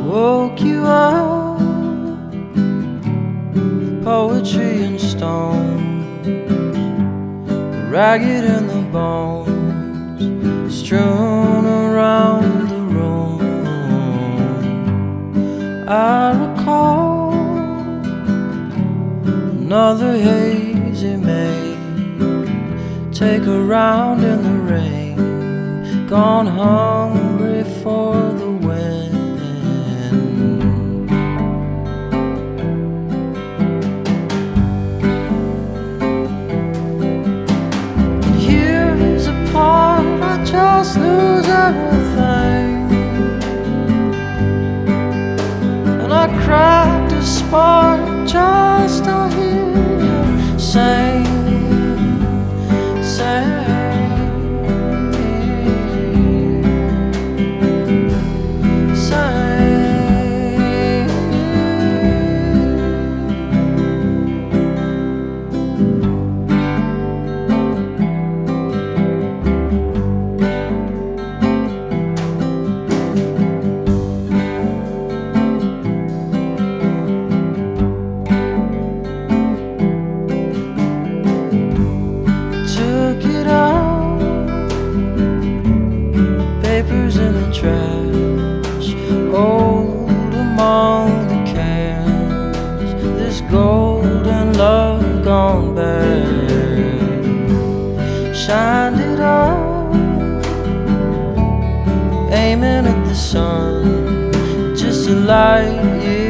woke you up with poetry and stone, ragged in the bones strewn around the room. I recall another hazy May, take a round in the rain, gone hungry for the wind. Here's a part I just lose everything, and I cracked a spark just to hear you sing. Papers in the trash, old among the cans, this golden love gone bad. Shined it up, aiming at the sun, just a light year